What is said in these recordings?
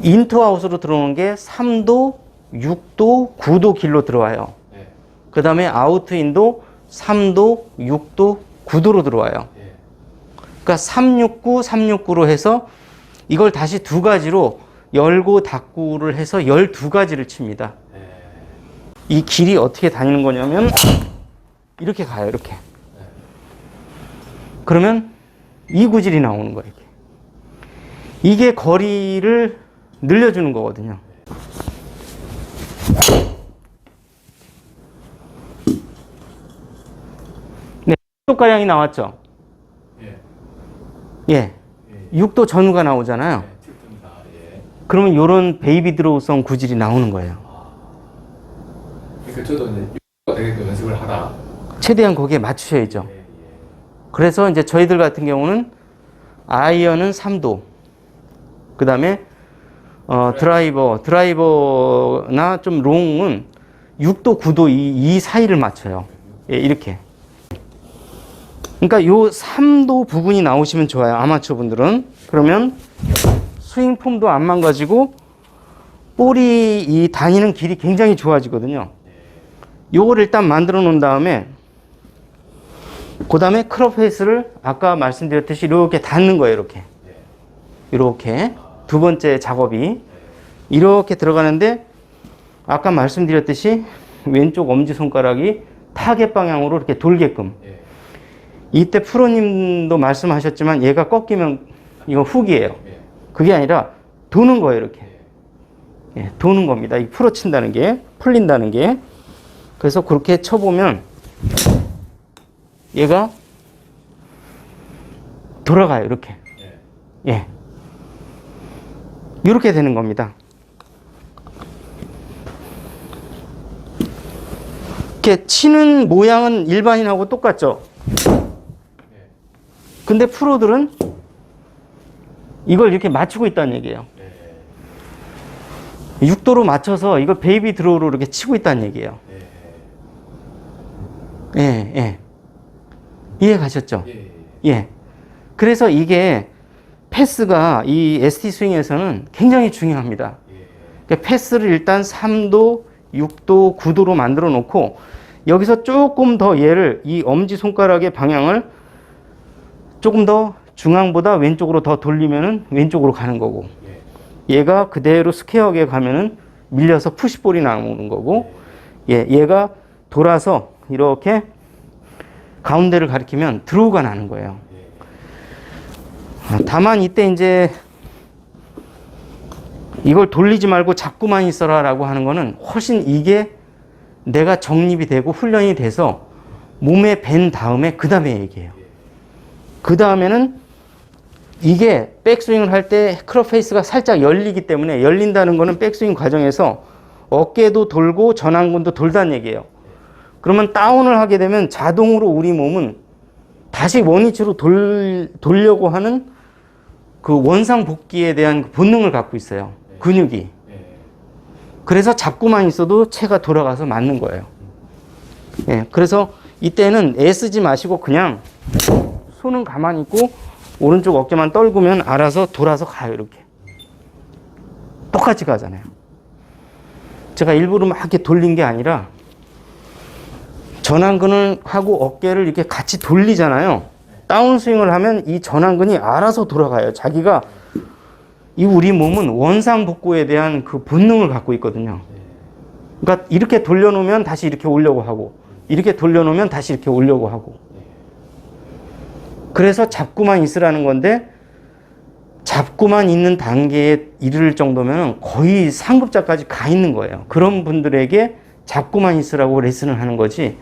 인투아웃으로 들어오는 게 3도, 6도, 9도 길로 들어와요. 네. 그 다음에 아우트인도 3도, 6도, 9도로 들어와요. 네. 그러니까 369, 369로 해서 이걸 다시 두 가지로 열고 닫고를 해서 12가지를 칩니다. 네. 이 길이 어떻게 다니는 거냐면 이렇게 가요. 이렇게. 네. 그러면 이 구질이 나오는 거예요. 이렇게. 이게 거리를 늘려주는 거거든요. 네, 6도가량이 나왔죠? 예. 예. 6도 전후가 나오잖아요. 네. 팁입니다. 예. 그러면 이런 베이비 드로우성 구질이 나오는 거예요. 그러니까 저도 이제 6가 되게끔 연습을 하다. 최대한 거기에 맞추셔야죠. 예. 예. 그래서 이제 저희들 같은 경우는 아이언은 3도, 그 다음에 드라이버나 좀 롱은 6도, 9도 이 사이를 맞춰요. 예, 이렇게. 그러니까 요 3도 부분이 나오시면 좋아요. 아마추어 분들은. 그러면 스윙 폼도 안 망가지고 볼이 이 다니는 길이 굉장히 좋아지거든요. 요거를 일단 만들어 놓은 다음에 그 다음에 크롭 페이스를 아까 말씀드렸듯이 이렇게 닿는 거예요. 이렇게. 이렇게. 두 번째 작업이 이렇게 들어가는데 아까 말씀드렸듯이 왼쪽 엄지손가락이 타겟 방향으로 이렇게 돌게끔. 이때 프로님도 말씀하셨지만 얘가 꺾이면 이건 훅이에요. 그게 아니라 도는 거예요. 이렇게. 예, 도는 겁니다. 이 풀어 친다는 게, 풀린다는 게. 그래서 그렇게 쳐보면 얘가 돌아가요. 이렇게. 예. 이렇게 되는 겁니다. 이렇게 치는 모양은 일반인하고 똑같죠? 근데 프로들은 이걸 이렇게 맞추고 있다는 얘기예요. 6도로 맞춰서 이걸 베이비 드로우로 이렇게 치고 있다는 얘기예요. 예, 예. 이해 가셨죠? 예. 그래서 이게 패스가 이 ST 스윙에서는 굉장히 중요합니다. 그러니까 패스를 일단 3도, 6도, 9도로 만들어 놓고 여기서 조금 더 얘를 이 엄지손가락의 방향을 조금 더 중앙보다 왼쪽으로 더 돌리면은 왼쪽으로 가는 거고 얘가 그대로 스퀘어하게 가면은 밀려서 푸시볼이 나오는 거고 얘가 돌아서 이렇게 가운데를 가리키면 드로우가 나는 거예요. 다만 이때 이제 이걸 돌리지 말고 잡고만 있어라 라고 하는 거는 훨씬 이게 내가 정립이 되고 훈련이 돼서 몸에 밴 다음에 그 다음에 얘기해요. 그 다음에는 이게 백스윙을 할 때 크롭 페이스가 살짝 열리기 때문에 열린다는 거는 백스윙 과정에서 어깨도 돌고 전완근도 돌다는 얘기예요. 그러면 다운을 하게 되면 자동으로 우리 몸은 다시 원위치로 돌려고 하는 그 원상 복귀에 대한 본능을 갖고 있어요. 근육이. 그래서 잡고만 있어도 채가 돌아가서 맞는 거예요. 예, 그래서 이때는 애쓰지 마시고 그냥 손은 가만히 있고 오른쪽 어깨만 떨구면 알아서 돌아서 가요. 이렇게. 똑같이 가잖아요. 제가 일부러 막 이렇게 돌린 게 아니라 전완근을 하고 어깨를 이렇게 같이 돌리잖아요. 다운스윙을 하면 이 전완근이 알아서 돌아가요. 자기가 이 우리 몸은 원상복구에 대한 그 본능을 갖고 있거든요. 그러니까 이렇게 돌려놓으면 다시 이렇게 오려고 하고 이렇게 돌려놓으면 다시 이렇게 오려고 하고 그래서 잡고만 있으라는 건데 잡고만 있는 단계에 이를 정도면 거의 상급자까지 가 있는 거예요. 그런 분들에게 잡고만 있으라고 레슨을 하는 거지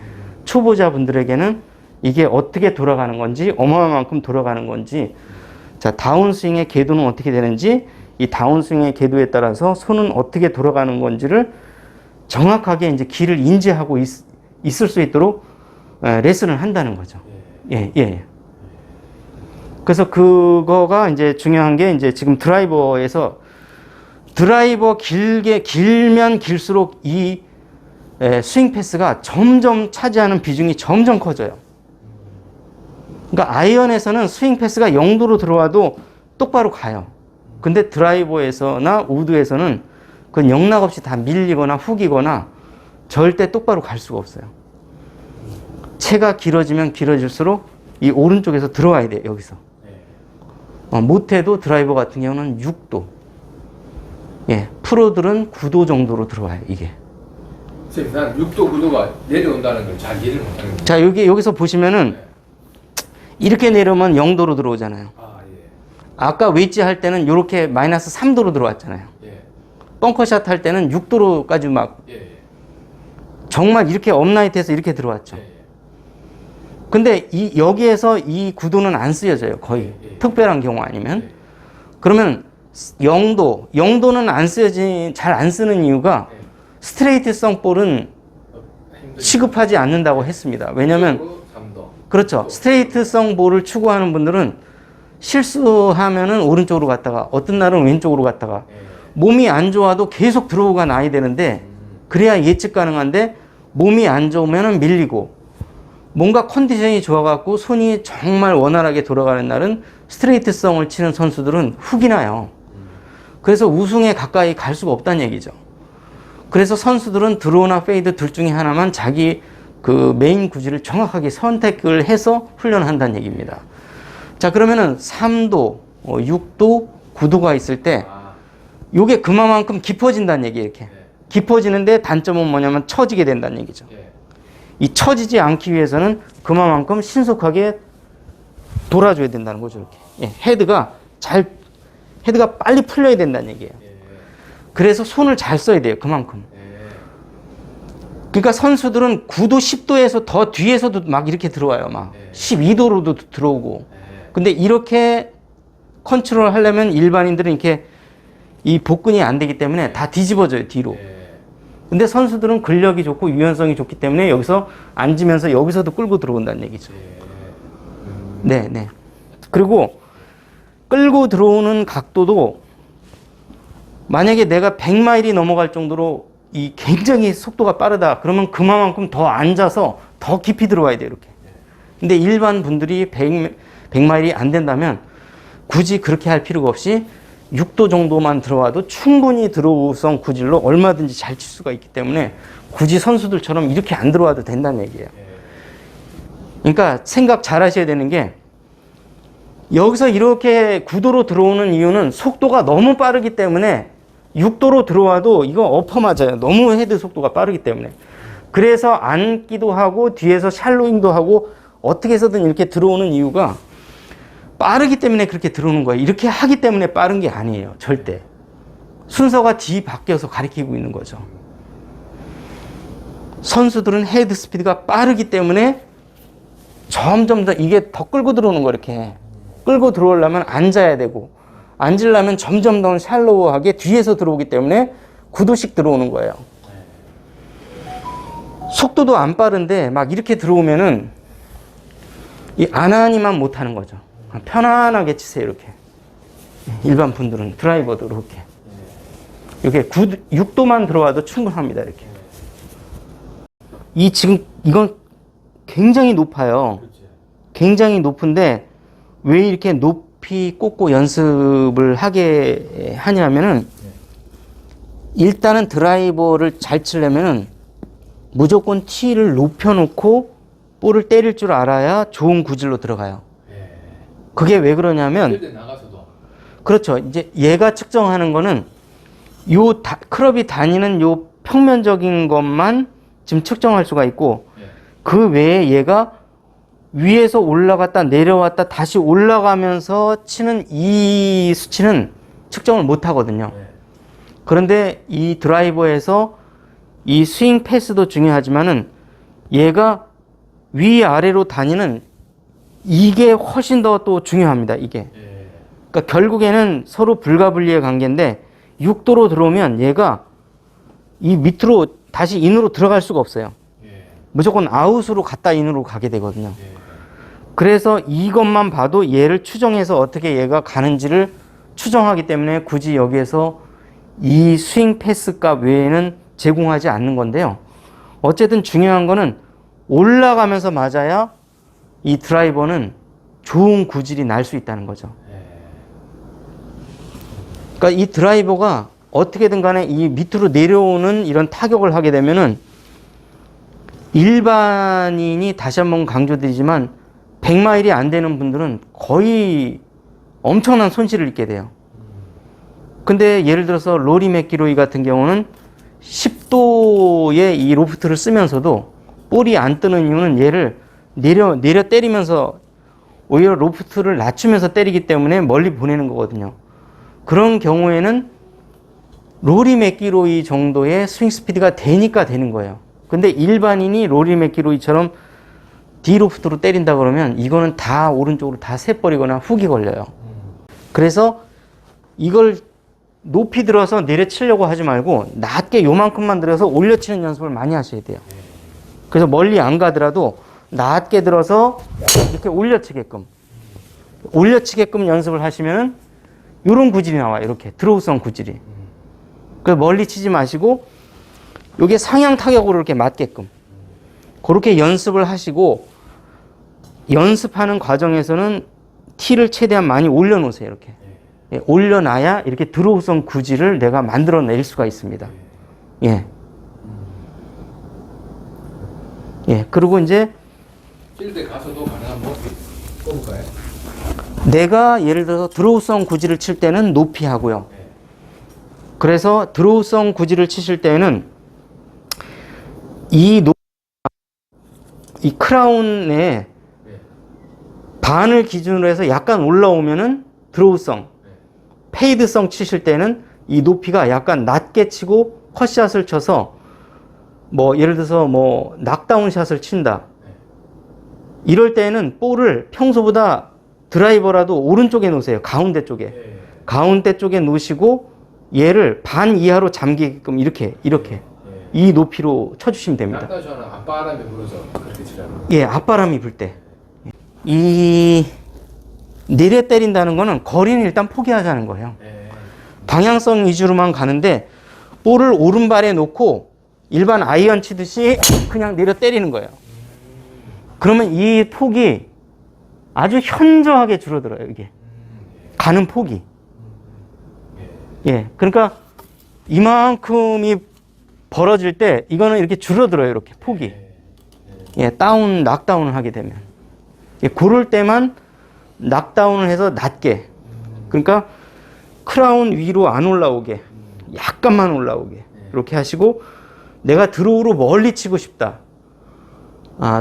초보자분들에게는 이게 어떻게 돌아가는 건지 어마어마만큼 돌아가는 건지 자 다운스윙의 궤도는 어떻게 되는지 이 다운스윙의 궤도에 따라서 손은 어떻게 돌아가는 건지를 정확하게 이제 길을 인지하고 있을 수 있도록 레슨을 한다는 거죠. 예, 예. 그래서 그거가 이제 중요한 게 이제 지금 드라이버에서 드라이버 길면 길수록 이 스윙 패스가 점점 차지하는 비중이 점점 커져요. 그러니까 아이언에서는 스윙 패스가 0도로 들어와도 똑바로 가요. 근데 드라이버에서나 우드에서는 그 영락없이 다 밀리거나 후기거나 절대 똑바로 갈 수가 없어요. 채가 길어지면 길어질수록 이 오른쪽에서 들어와야 돼요. 여기서. 못해도 드라이버 같은 경우는 6도. 예, 프로들은 9도 정도로 들어와요. 이게. 선생님, 난 6도 9도가 내려온다는 걸 잘 이해를 못하는 거예요. 자, 여기서 보시면은 네. 이렇게 내려오면 0도로 들어오잖아요. 아, 예. 아까 웨지 할 때는 이렇게 마이너스 3도로 들어왔잖아요. 예. 벙커샷 할 때는 6도로까지 막 예. 예. 정말 이렇게 업라이트해서 이렇게 들어왔죠. 예. 근데 여기에서 이 구도는 안 쓰여져요. 거의. 예. 특별한 경우 아니면. 예. 그러면 0도는 안 쓰여진, 잘 안 쓰는 이유가 예. 스트레이트성 볼은 취급하지 않는다고 했습니다. 왜냐면 3도. 그렇죠. 스트레이트성 볼을 추구하는 분들은 실수하면은 오른쪽으로 갔다가 어떤 날은 왼쪽으로 갔다가 예. 몸이 안 좋아도 계속 들어오가 나야 되는데 그래야 예측 가능한데 몸이 안 좋으면은 밀리고 뭔가 컨디션이 좋아갖고 손이 정말 원활하게 돌아가는 날은 스트레이트성을 치는 선수들은 훅이 나요. 그래서 우승에 가까이 갈 수가 없다는 얘기죠. 그래서 선수들은 드로우나 페이드 둘 중에 하나만 자기 그 메인 구질을 정확하게 선택을 해서 훈련한다는 얘기입니다. 자, 그러면은 3도, 6도, 9도가 있을 때 요게 그만큼 깊어진다는 얘기예요. 이렇게. 깊어지는데 단점은 뭐냐면 처지게 된다는 얘기죠. 예. 이 처지지 않기 위해서는 그만큼 신속하게 돌아줘야 된다는 거죠. 이렇게. 예, 헤드가 빨리 풀려야 된다는 얘기예요. 예. 그래서 손을 잘 써야 돼요. 그만큼. 예. 그러니까 선수들은 9도, 10도에서 더 뒤에서도 막 이렇게 들어와요. 막 12도로도 들어오고. 근데 이렇게 컨트롤 하려면 일반인들은 이렇게 이 복근이 안 되기 때문에 다 뒤집어져요. 뒤로. 예. 근데 선수들은 근력이 좋고 유연성이 좋기 때문에 여기서 앉으면서 여기서도 끌고 들어온다는 얘기죠. 네, 네. 그리고 끌고 들어오는 각도도 만약에 내가 100마일이 넘어갈 정도로 이 굉장히 속도가 빠르다. 그러면 그만큼 더 앉아서 더 깊이 들어와야 돼요. 이렇게. 근데 일반 분들이 100마일이 안 된다면 굳이 그렇게 할 필요가 없이 6도 정도만 들어와도 충분히 드로우성 구질로 얼마든지 잘 칠 수가 있기 때문에 굳이 선수들처럼 이렇게 안 들어와도 된다는 얘기예요. 그러니까 생각 잘 하셔야 되는 게 여기서 이렇게 9도로 들어오는 이유는 속도가 너무 빠르기 때문에 6도로 들어와도 이거 엎어 맞아요. 너무 헤드 속도가 빠르기 때문에. 그래서 앉기도 하고 뒤에서 샬로잉도 하고 어떻게 해서든 이렇게 들어오는 이유가 빠르기 때문에 그렇게 들어오는 거예요. 이렇게 하기 때문에 빠른 게 아니에요. 절대. 순서가 뒤바뀌어서 가리키고 있는 거죠. 선수들은 헤드 스피드가 빠르기 때문에 점점 더 이게 더 끌고 들어오는 거 이렇게. 끌고 들어오려면 앉아야 되고 앉으려면 점점 더 샬로우하게 뒤에서 들어오기 때문에 9도씩 들어오는 거예요. 속도도 안 빠른데 막 이렇게 들어오면은 이 아나니만 못하는 거죠. 편안하게 치세요. 이렇게. 일반 분들은 드라이버도 이렇게 6도만 들어와도 충분합니다. 이렇게. 이건 굉장히 높아요. 굉장히 높은데 왜 이렇게 높이 꽂고 연습을 하게 하냐면은 일단은 드라이버를 잘 치려면은 무조건 티를 높여놓고 볼을 때릴 줄 알아야 좋은 구질로 들어가요. 그게 왜 그러냐면 그렇죠. 이제 얘가 측정하는 거는 클럽이 다니는 요 평면적인 것만 지금 측정할 수가 있고 그 외에 얘가 위에서 올라갔다 내려왔다 다시 올라가면서 치는 이 수치는 측정을 못 하거든요. 그런데 이 드라이버에서 이 스윙 패스도 중요하지만은 얘가 위아래로 다니는 이게 훨씬 더 또 중요합니다. 이게. 그러니까 결국에는 서로 불가분리의 관계인데 6도로 들어오면 얘가 이 밑으로 다시 인으로 들어갈 수가 없어요. 무조건 아웃으로 갔다 인으로 가게 되거든요. 그래서 이것만 봐도 얘를 추정해서 어떻게 얘가 가는지를 추정하기 때문에 굳이 여기에서 이 스윙 패스 값 외에는 제공하지 않는 건데요. 어쨌든 중요한 거는 올라가면서 맞아야 이 드라이버는 좋은 구질이 날 수 있다는 거죠. 그러니까 이 드라이버가 어떻게든 간에 이 밑으로 내려오는 이런 타격을 하게 되면은 일반인이 다시 한번 강조드리지만 100마일이 안 되는 분들은 거의 엄청난 손실을 입게 돼요. 근데 예를 들어서 로리 맥기로이 같은 경우는 10도의 이 로프트를 쓰면서도 볼이 안 뜨는 이유는 얘를 내려 때리면서 오히려 로프트를 낮추면서 때리기 때문에 멀리 보내는 거거든요. 그런 경우에는 로리 맥기로이 정도의 스윙 스피드가 되니까 되는 거예요. 근데 일반인이 로리 맥기로이처럼 디로프트로 때린다 그러면 이거는 다 오른쪽으로 다 새버리거나 훅이 걸려요. 그래서 이걸 높이 들어서 내려치려고 하지 말고 낮게 요만큼만 들어서 올려치는 연습을 많이 하셔야 돼요. 그래서 멀리 안 가더라도 낮게 들어서 이렇게 올려치게끔 연습을 하시면은 이런 구질이 나와요. 이렇게 드로우성 구질이. 그래서 멀리 치지 마시고 요게 상향 타격으로 이렇게 맞게끔 그렇게 연습을 하시고, 연습하는 과정에서는 티를 최대한 많이 올려놓으세요. 이렇게 올려놔야 이렇게 드로우성 구질을 내가 만들어낼 수가 있습니다. 예. 예. 그리고 이제 필드에 가서도 가능한 높이 뽑을까요? 내가 예를 들어서 드로우성 구질을 칠 때는 높이 하고요. 그래서 드로우성 구질을 치실 때는 이 크라운의 반을 기준으로 해서 약간 올라오면은 드로우성, 페이드성 치실 때는 이 높이가 약간 낮게 치고 컷샷을 쳐서 뭐 예를 들어서 뭐 낙다운 샷을 친다. 이럴 때는 볼을 평소보다 드라이버라도 오른쪽에 놓으세요. 가운데 쪽에. 가운데 쪽에 놓으시고 얘를 반 이하로 잠기게끔 이렇게 이 높이로 쳐주시면 됩니다. 낙다운 샷은 앞바람이 불어서 그렇게 치라는 거예요? 예, 앞바람이 불 때. 이 내려 때린다는 거는 거리는 일단 포기하자는 거예요. 방향성 위주로만 가는데 볼을 오른발에 놓고 일반 아이언 치듯이 그냥 내려 때리는 거예요. 그러면 이 폭이 아주 현저하게 줄어들어요. 이게 가는 폭이. 예, 그러니까 이만큼이 벌어질 때 이거는 이렇게 줄어들어요. 이렇게 폭이. 예, 낙다운을 하게 되면. 예, 그럴 때만 낙다운을 해서 낮게. 그러니까 크라운 위로 안 올라오게. 약간만 올라오게. 이렇게 하시고 내가 드로우로 멀리 치고 싶다.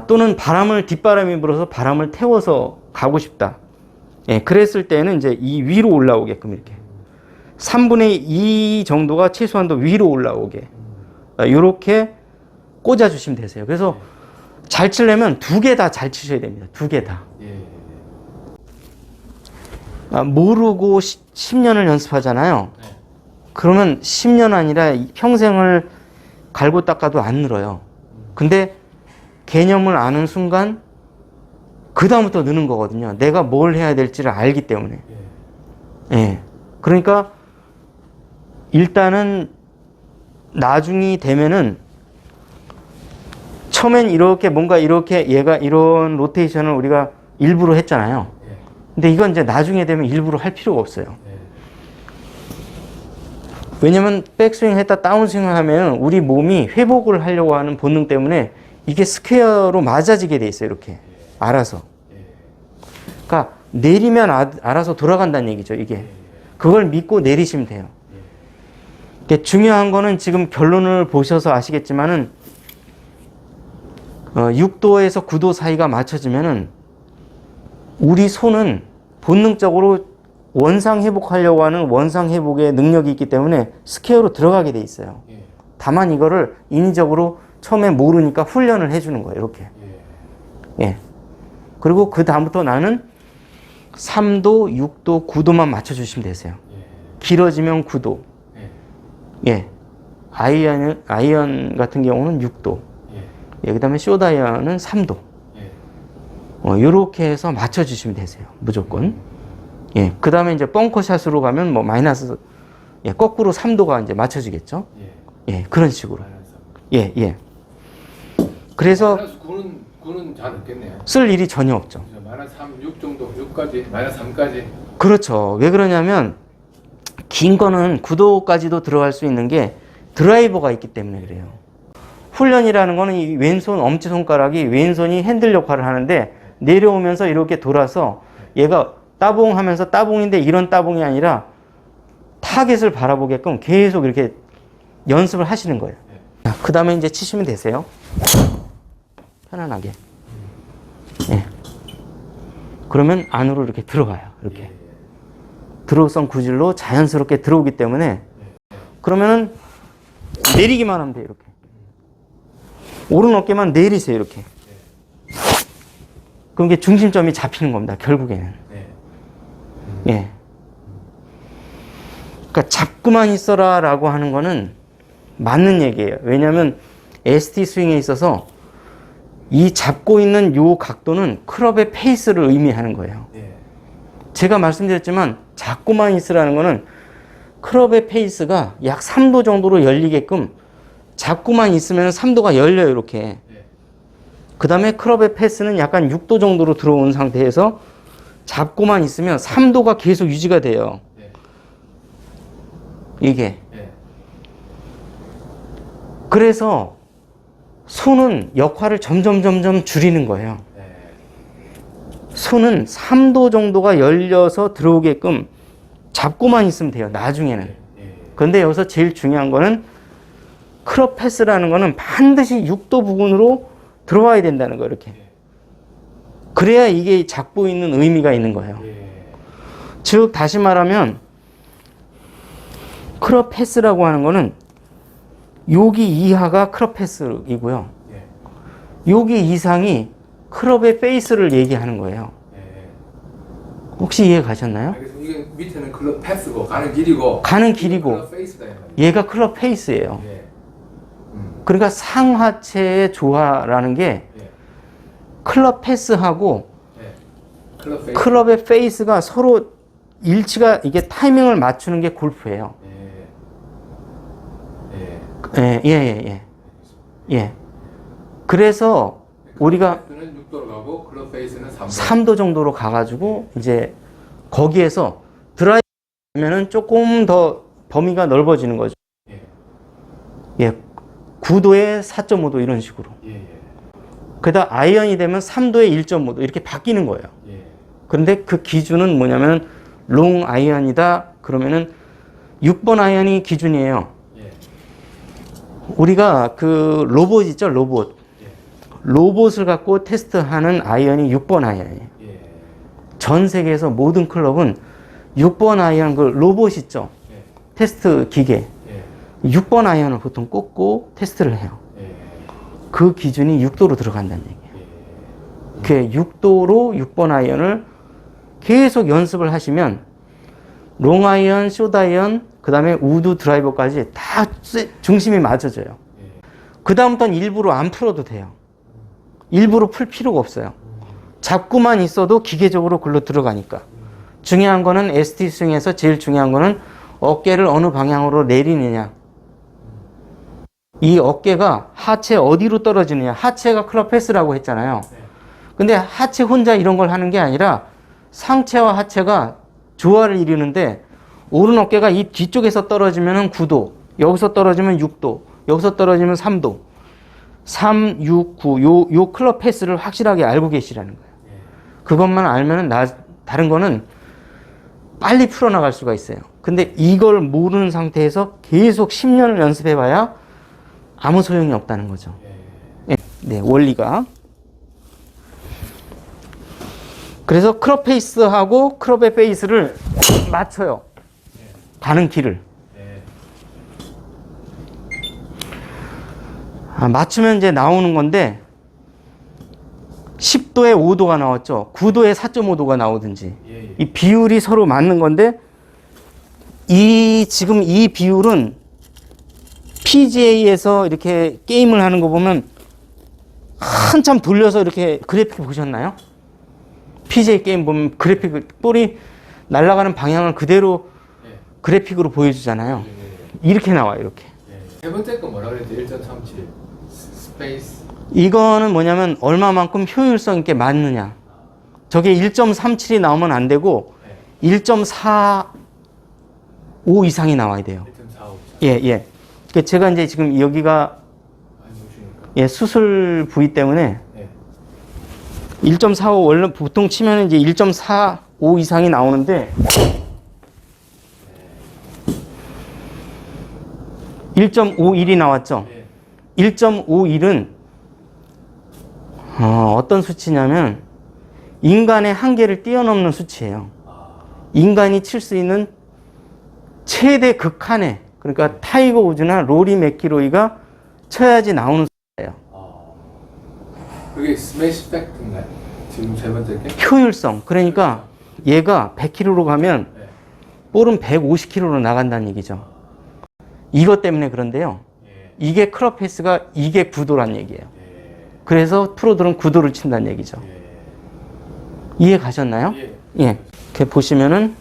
또는 뒷바람이 불어서 바람을 태워서 가고 싶다. 예, 그랬을 때는 이제 이 위로 올라오게끔 이렇게. 3분의 2 정도가 최소한도 위로 올라오게. 이렇게 꽂아주시면 되세요. 그래서 잘 치려면 두 개 다 잘 치셔야 됩니다. 두 개 다. 모르고 10년을 연습하잖아요. 그러면 10년 아니라 평생을 갈고 닦아도 안 늘어요. 근데 개념을 아는 순간 그 다음부터 느는 거거든요. 내가 뭘 해야 될지를 알기 때문에. 예. 그러니까 일단은 나중이 되면은 처음엔 이렇게 뭔가 이렇게 얘가 이런 로테이션을 우리가 일부러 했잖아요. 근데 이건 이제 나중에 되면 일부러 할 필요가 없어요. 왜냐면 백스윙 했다 다운스윙 하면 우리 몸이 회복을 하려고 하는 본능 때문에 이게 스퀘어로 맞아지게 돼 있어요. 이렇게 알아서. 그러니까 내리면 알아서 돌아간다는 얘기죠. 이게. 그걸 믿고 내리시면 돼요. 중요한 거는 지금 결론을 보셔서 아시겠지만은 6도에서 9도 사이가 맞춰지면은 우리 손은 본능적으로 원상 회복하려고 하는 원상 회복의 능력이 있기 때문에 스퀘어로 들어가게 돼 있어요. 다만 이거를 인위적으로 처음에 모르니까 훈련을 해주는 거예요. 이렇게. 예. 그리고 그 다음부터 나는 3도, 6도, 9도만 맞춰주시면 되세요. 길어지면 9도. 예. 아이언 같은 경우는 6도. 예. 그 다음에 숏아이언은 3도. 요렇게 해서 맞춰주시면 되세요. 무조건. 예. 그 다음에 이제 벙커샷으로 가면 뭐 마이너스, 예. 거꾸로 3도가 이제 맞춰지겠죠. 예. 그런 식으로. 예, 예. 그래서. 마이너스 9는 잘 없겠네요. 쓸 일이 전혀 없죠. 마이너스 3, 6 정도, 6까지, 마이너스 3까지. 그렇죠. 왜 그러냐면, 긴 거는 구도까지도 들어갈 수 있는 게 드라이버가 있기 때문에 그래요. 훈련이라는 거는 이 왼손 엄지손가락이 왼손이 핸들 역할을 하는데 내려오면서 이렇게 돌아서 얘가 따봉 하면서 따봉인데 이런 따봉이 아니라 타겟을 바라보게끔 계속 이렇게 연습을 하시는 거예요. 그 다음에 이제 치시면 되세요. 편안하게. 예. 그러면 안으로 이렇게 들어가요. 이렇게. 드로우성 구질로 자연스럽게 들어오기 때문에 그러면은 내리기만 하면 돼요. 이렇게. 오른 어깨만 내리세요. 이렇게. 그럼 이게 중심점이 잡히는 겁니다. 결국에는. 예. 그러니까 잡고만 있어라 라고 하는 거는 맞는 얘기예요. 왜냐하면 ST 스윙에 있어서 이 잡고 있는 요 각도는 클럽의 페이스를 의미하는 거예요. 제가 말씀드렸지만 잡고만 있으라는 거는 클럽의 페이스가 약 3도 정도로 열리게끔 잡고만 있으면 3도가 열려요. 이렇게. 그 다음에 클럽의 페이스는 약간 6도 정도로 들어온 상태에서 잡고만 있으면 3도가 계속 유지가 돼요. 이게. 그래서 손은 역할을 점점 줄이는 거예요. 손은 3도 정도가 열려서 들어오게끔 잡고만 있으면 돼요. 나중에는. 그런데 여기서 제일 중요한 거는 클럽 패스라는 거는 반드시 6도 부근으로 들어와야 된다는 거예요. 이렇게. 그래야 이게 잡고 있는 의미가 있는 거예요. 즉 다시 말하면 클럽 패스라고 하는 거는 여기 이하가 클럽 패스이고요. 여기 이상이 클럽의 페이스를 얘기하는 거예요. 혹시 이해 가셨나요? 이게 밑에는 클럽 패스고 가는 길이고 클럽 페이스다. 얘가 클럽 페이스예요. 그러니까 상하체의 조화라는 게 클럽 패스하고 클럽의 페이스가 서로 일치가 이게 타이밍을 맞추는 게 골프예요. 예. 그래서 우리가 6도로 가고 클럽 페이스는 3도 정도로 가가지고 이제 거기에서 드라이브면은 조금 더 범위가 넓어지는 거죠. 예. 9도에 4.5도 이런 식으로. 그러다 아이언이 되면 3도에 1.5도 이렇게 바뀌는 거예요. 그런데 그 기준은 뭐냐면 롱 아이언이다 그러면은 6번 아이언이 기준이에요. 우리가 그 로봇 있죠, 로봇. 로봇을 갖고 테스트하는 아이언이 6번 아이언이에요. 전 세계에서 모든 클럽은 6번 아이언 그 로봇 있죠. 테스트 기계. 6번 아이언을 보통 꽂고 테스트를 해요. 그 기준이 6도로 들어간다는 얘기예요. 그 6도로 6번 아이언을 계속 연습을 하시면 롱 아이언, 숏 아이언, 그 다음에 우드 드라이버까지 다 중심이 맞아져요. 그 다음부터는 일부러 안 풀어도 돼요. 일부러 풀 필요가 없어요. 잡고만 있어도 기계적으로 글로 들어가니까. 중요한 거는 ST 스윙에서 제일 중요한 거는 어깨를 어느 방향으로 내리느냐. 이 어깨가 하체 어디로 떨어지느냐. 하체가 클럽 패스라고 했잖아요. 근데 하체 혼자 이런 걸 하는 게 아니라 상체와 하체가 조화를 이루는데 오른 어깨가 이 뒤쪽에서 떨어지면 9도, 여기서 떨어지면 6도, 여기서 떨어지면 3도. 3, 6, 9, 요 클럽 패스를 확실하게 알고 계시라는 거예요. 그것만 알면은 다른 거는 빨리 풀어나갈 수가 있어요. 근데 이걸 모르는 상태에서 계속 10년을 연습해봐야 아무 소용이 없다는 거죠. 네, 원리가. 그래서 클럽 페이스하고 클럽의 페이스를 맞춰요. 가는 길을. 맞추면 이제 나오는 건데 10도에 5도가 나왔죠. 9도에 4.5도가 나오든지. 이 비율이 서로 맞는 건데 지금 이 비율은 PGA에서 이렇게 게임을 하는 거 보면 한참 돌려서 이렇게 그래픽 보셨나요? PGA 게임 보면 그래픽 볼이 날아가는 방향을 그대로 그래픽으로 보여주잖아요. 이렇게 나와요. 이렇게. 세 번째 거 뭐라 그랬지? 1.37 스페이스. 이거는 뭐냐면 얼마만큼 효율성 있게 맞느냐. 저게 1.37이 나오면 안 되고 1.4 5 이상이 나와야 돼요. 1.45. 예, 예. 그러니까 제가 이제 지금 여기가 많이 보시니까. 예, 수술 부위 때문에 예. 1.45 원래 보통 치면 이제 1.45 이상이 나오는데 1.51이 나왔죠. 예. 1.51은 어떤 수치냐면 인간의 한계를 뛰어넘는 수치예요. 인간이 칠 수 있는 최대 극한의, 그러니까 타이거 우즈나 로리 맥기로이가 쳐야지 나오는 수치예요. 그게 스매시 팩트인가요? 지금 세 번째 게? 효율성. 그러니까 얘가 100km로 가면 네. 볼은 150km로 나간다는 얘기죠. 이것 때문에 그런데요. 예. 이게 클럽 페이스가 이게 9도란 얘기예요. 예. 그래서 프로들은 9도를 친다는 얘기죠. 예. 이해 가셨나요? 예. 예. 이렇게 보시면은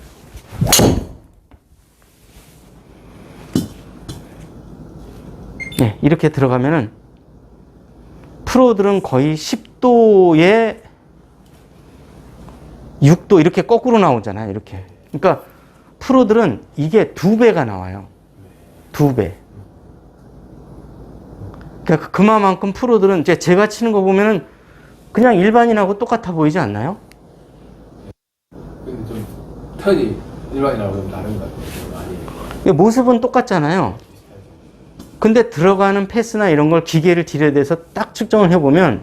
네, 이렇게 들어가면은 프로들은 거의 10도에 6도 이렇게 거꾸로 나오잖아요. 이렇게. 그러니까 프로들은 이게 2배가 나와요. 2배. 그러니까 그만큼 프로들은 이제 제가 치는 거 보면은 그냥 일반인하고 똑같아 보이지 않나요? 근데 좀 턴이 일반이라고 좀 다른 것 같아요. 아니. 그러니까 모습은 똑같잖아요. 근데 들어가는 패스나 이런 걸 기계를 들여대서 딱 측정을 해보면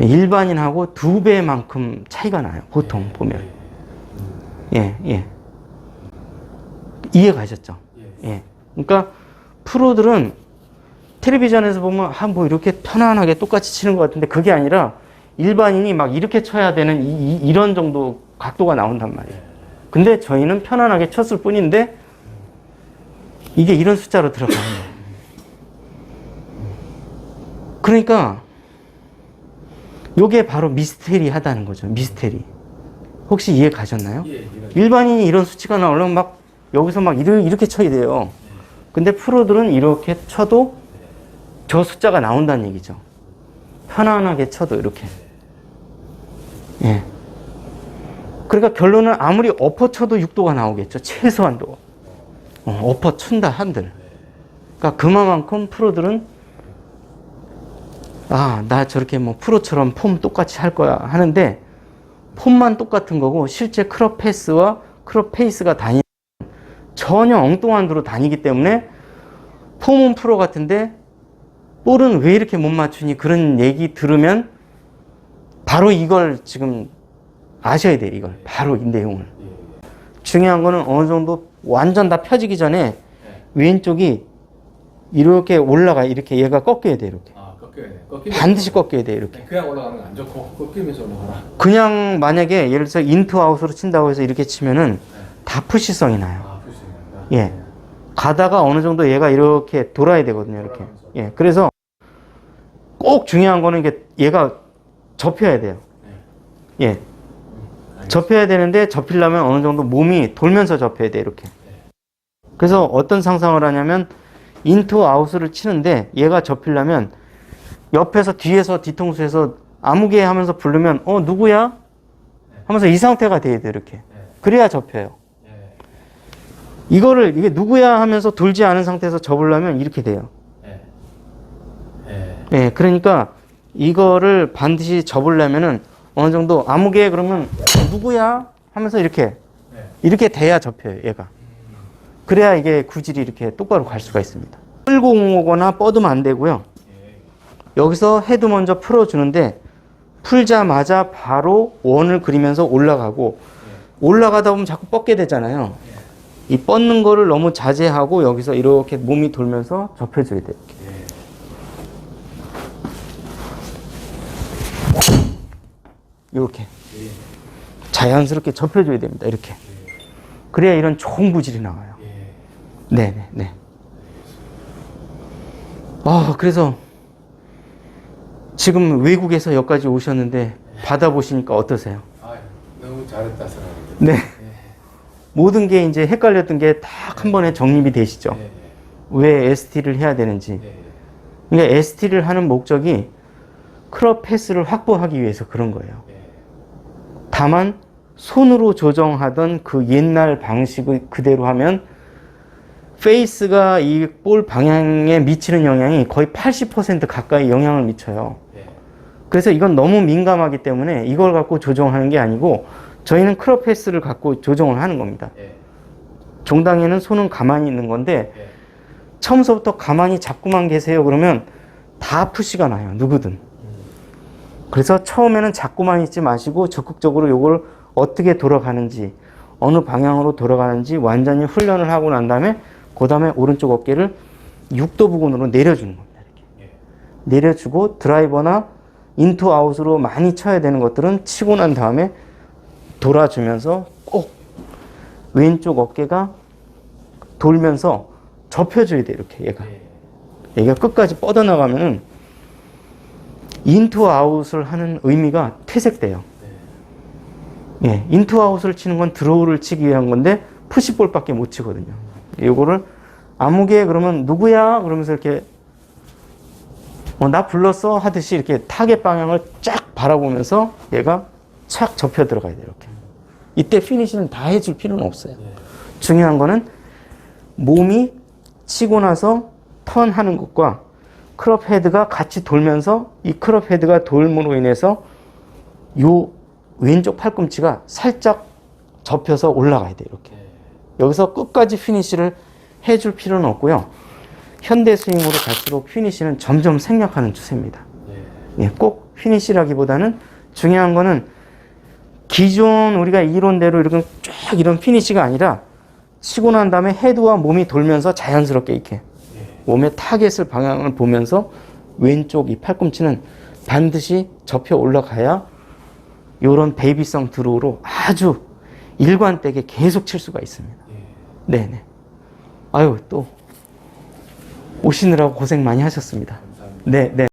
일반인하고 2배만큼 차이가 나요. 보통 보면. 예, 예. 이해 가셨죠? 예. 그러니까 프로들은 텔레비전에서 보면 뭐 이렇게 편안하게 똑같이 치는 것 같은데 그게 아니라 일반인이 막 이렇게 쳐야 되는 이런 정도 각도가 나온단 말이에요. 근데 저희는 편안하게 쳤을 뿐인데 이게 이런 숫자로 들어가는 거예요. 그러니까 요게 바로 미스테리하다는 거죠. 미스테리. 혹시 이해 가셨나요? 예. 일반인이 이런 수치가 나오려면 막 여기서 막 이렇게 쳐야 돼요. 근데 프로들은 이렇게 쳐도 저 숫자가 나온다는 얘기죠. 편안하게 쳐도 이렇게. 예. 그러니까 결론은 아무리 엎어 쳐도 6도가 나오겠죠. 최소한도. 엎어 춘다 한들. 그러니까 그만큼 프로들은 나 저렇게 뭐 프로처럼 폼 똑같이 할 거야 하는데 폼만 똑같은 거고 실제 클럽 패스와 클럽 페이스가 다니는 전혀 엉뚱한 도로 다니기 때문에 폼은 프로 같은데 볼은 왜 이렇게 못 맞추니 그런 얘기 들으면 바로 이걸 지금 아셔야 돼요. 이걸 바로 이 내용을. 중요한 거는 어느 정도 완전 다 펴지기 전에 왼쪽이 이렇게 올라가 이렇게 얘가 꺾여야 돼 이렇게. 꺾여야 돼. 반드시 꺾여야 돼 이렇게. 그냥 올라가는 건 안 좋고 꺾이면서 올라가라. 그냥 만약에 예를 들어서 인투 아웃으로 친다고 해서 이렇게 치면은 다 푸시성이 나요. 푸시는다. 예. 가다가 어느 정도 얘가 이렇게 돌아야 되거든요. 이렇게. 예. 그래서 꼭 중요한 거는 이게 얘가 접혀야 돼요. 예. 접혀야 되는데 접히려면 어느 정도 몸이 돌면서 접혀야 돼 이렇게. 그래서 어떤 상상을 하냐면 인투 아웃을 치는데 얘가 접히려면 옆에서 뒤에서 뒤통수에서 아무개 하면서 부르면 누구야? 하면서 이 상태가 돼야 돼 이렇게. 그래야 접혀요. 이게 누구야 하면서 돌지 않은 상태에서 접으려면 이렇게 돼요. 예, 그러니까 이거를 반드시 접으려면은 어느 정도 아무개 그러면 누구야 하면서 이렇게 돼야 접혀요 얘가. 그래야 이게 구질이 이렇게 똑바로 갈 수가 있습니다. 끌고 오거나 뻗으면 안 되고요. 여기서 헤드 먼저 풀어주는데 풀자마자 바로 원을 그리면서 올라가고 올라가다 보면 자꾸 뻗게 되잖아요. 이 뻗는 거를 너무 자제하고 여기서 이렇게 몸이 돌면서 접혀줘야 돼요. 이렇게 자연스럽게 접혀줘야 됩니다. 이렇게. 그래야 이런 좋은 구질이 나와요. 네네네. 그래서 지금 외국에서 여기까지 오셨는데 받아보시니까 어떠세요? 너무 잘했다 생각합니다. 네. 모든 게 이제 헷갈렸던 게 딱 한 번에 정립이 되시죠. 왜 ST를 해야 되는지. 그러니까 ST를 하는 목적이 클럽 패스를 확보하기 위해서 그런 거예요. 다만 손으로 조정하던 그 옛날 방식을 그대로 하면 페이스가 이 볼 방향에 미치는 영향이 거의 80% 가까이 영향을 미쳐요. 예. 그래서 이건 너무 민감하기 때문에 이걸 갖고 조정하는 게 아니고 저희는 크롭 패스를 갖고 조정을 하는 겁니다. 예. 종당에는 손은 가만히 있는 건데 예. 처음서부터 가만히 잡고만 계세요 그러면 다 푸시가 나요. 누구든. 그래서 처음에는 잡고만 있지 마시고 적극적으로 이걸 어떻게 돌아가는지 어느 방향으로 돌아가는지 완전히 훈련을 하고 난 다음에 그 다음에 오른쪽 어깨를 6도 부근으로 내려주는 겁니다. 이렇게. 예. 내려주고 드라이버나 인투 아웃으로 많이 쳐야 되는 것들은 치고 난 다음에 돌아주면서 꼭 왼쪽 어깨가 돌면서 접혀줘야 돼. 이렇게 얘가 끝까지 뻗어나가면은 인투 아웃을 하는 의미가 퇴색돼요. 예, 인투 아웃을 치는 건 드로우를 치기 위한 건데 푸시볼밖에 못 치거든요. 요거를 아무개 그러면 누구야? 그러면서 이렇게 나 불렀어? 하듯이 이렇게 타겟 방향을 쫙 바라보면서 얘가 착 접혀 들어가야 돼요. 이렇게. 이때 피니시는 다 해줄 필요는 없어요. 중요한 거는 몸이 치고 나서 턴하는 것과 크롭 헤드가 같이 돌면서 이 크롭 헤드가 돌므로 인해서 요 왼쪽 팔꿈치가 살짝 접혀서 올라가야 돼요. 이렇게. 여기서 끝까지 피니시를 해줄 필요는 없고요. 현대 스윙으로 갈수록 피니시는 점점 생략하는 추세입니다. 예, 꼭 피니시라기보다는 중요한 거는 기존 우리가 이론대로 이렇게 쫙 이런 피니시가 아니라 치고 난 다음에 헤드와 몸이 돌면서 자연스럽게 이렇게 몸의 타겟을 방향을 보면서 왼쪽 이 팔꿈치는 반드시 접혀 올라가야 이런 베이비성 드로우로 아주 일관되게 계속 칠 수가 있습니다. 네네. 아유, 또 오시느라고 고생 많이 하셨습니다. 네, 네.